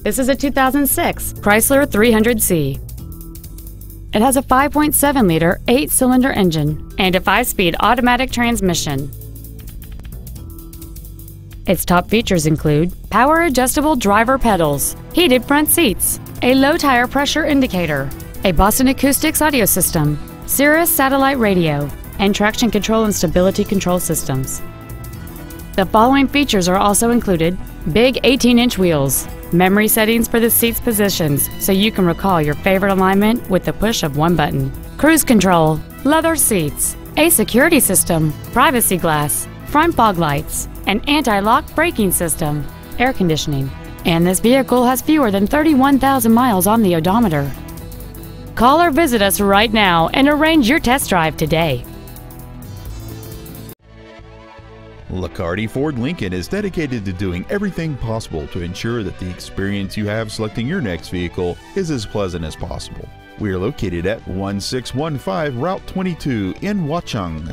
This is a 2006 Chrysler 300C. It has a 5.7-liter 8-cylinder engine and a 5-speed automatic transmission. Its top features include power-adjustable driver pedals, heated front seats, a low-tire pressure indicator, a Boston Acoustics audio system, Sirius satellite radio, and traction control and stability control systems. The following features are also included: big 18-inch wheels, memory settings for the seat's positions so you can recall your favorite alignment with the push of one button, cruise control, leather seats, a security system, privacy glass, front fog lights, an anti-lock braking system, air conditioning, and this vehicle has fewer than 31,000 miles on the odometer. Call or visit us right now and arrange your test drive today. Liccardi Ford Lincoln is dedicated to doing everything possible to ensure that the experience you have selecting your next vehicle is as pleasant as possible. We are located at 1615 Route 22 in Watchung.